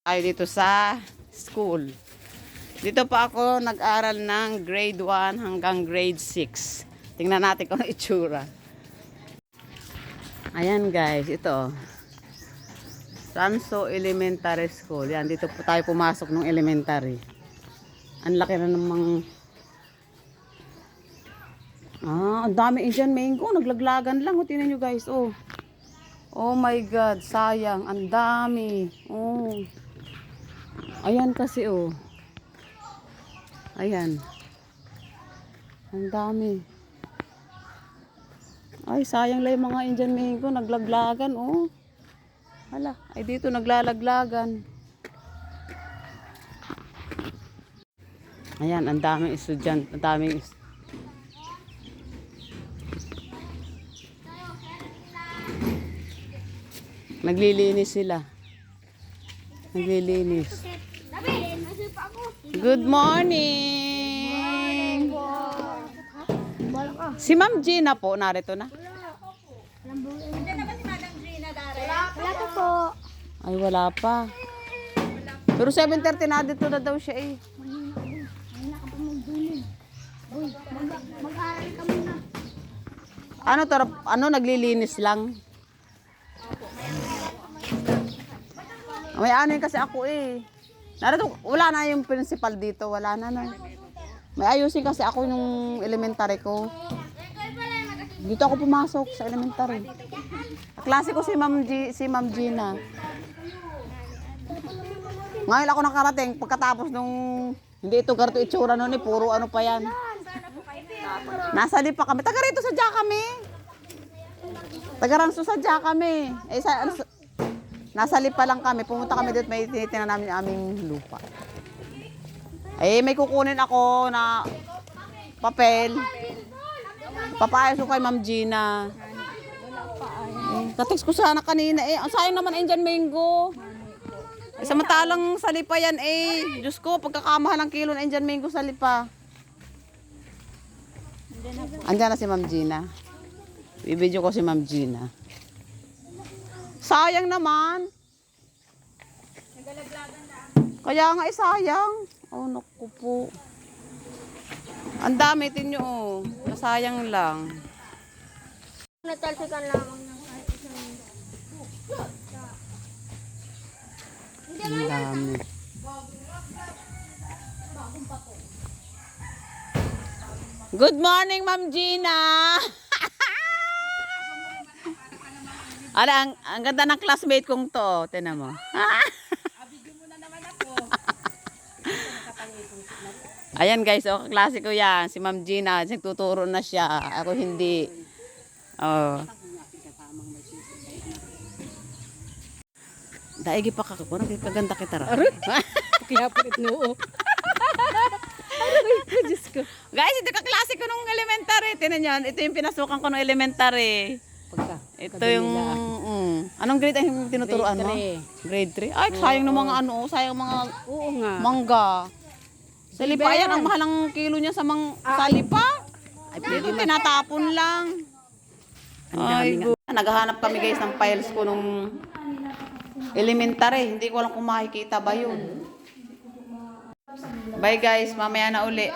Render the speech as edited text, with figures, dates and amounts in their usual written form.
Tayo dito sa school. Dito pa ako nag-aral ng grade 1 hanggang grade 6. Tingnan natin kung ano itsura. Ayan guys, ito. Sanso Elementary School. Yan, dito po tayo pumasok ng elementary. Ang laki na namang... ang dami Indian mango. Naglaglagan lang. O, tingnan nyo guys. Oh. Oh my God. Sayang. Ang dami. Oh. Ayan kasi oh. Ayan. Ang dami. Ay, sayang lang yung mga Indian mango. Naglaglagan oh. Hala. Ay dito naglalaglagan. Ayan. Ang daming estudyante. Ang daming naglilinis sila. Naglilinis. Good morning! Si Ma'am Gina po, narito na. Hindi na ba si Madam Gina Dare? Wala to po. Ay, wala pa. Pero 7:30 na dito na daw siya eh. Mahina ka pa magdunin. Uy, mag-aaral ka muna. Ano, naglilinis lang? May ano kasi ako eh. Narito, wala na yung principal dito. Wala na na. May ayusin kasi ako yung elementary ko. Dito ako pumasok sa elementary. Klase ko si Ma'am Gina. Ngayon ako nakarating pagkatapos nung hindi ito ganito itsura noon eh. Puro ano pa yan. Nasa lipa kami. Taga rito sadya kami. Taga Ranso sadya kami. Eh, nasa lipa lang kami. Pumunta kami dito. May tinitingnan namin yung aming lupa. Eh, may kukunin ako na papel. Papayas ko kay Ma'am Gina. Katext ko sana kanina eh. Ang sayang naman Indian mango. Eh, samantalang sa lipa yan eh. Diyos ko, pagkakamahal ng kilo ng Indian mango sa lipa. Andiyan na si Ma'am Gina. Ibidyo ko si Ma'am Gina. Sayang naman. Kaya nga eh, sayang. Oh, naku po. Ang dami, tinyo oh. Nasayang lang. Natalsikan lamang ng isang... Ang dami. Good morning, Ma'am Gina. Ang ganda ng classmate kong to. Tingnan mo. Ayan guys, oh, klase ko yan. Si Ma'am Gina, nagtuturo na siya. Ako hindi. Oh. Daigi pa ka ko, nagkaganda kita ra. Kaya po ito noo. Aray ko, Diyos ko. Guys, ito kaklase ko nung elementary. Tingnan niyo, ito yung pinasukan ko nung elementary. Ito yung... anong grade ang tinuturuan mo? Grade 3. Ay, sayang ng mga ano, sayang mga Oo nga. mangga. Sa lipa yan, ang mahal ang kilo niya sa sa lipa. Ay, dito tinatapon lang. Ay, naghahanap kami guys ng files ko nung elementary. Hindi ko alam kung makikita ba yun. Bye guys, mamaya na uli.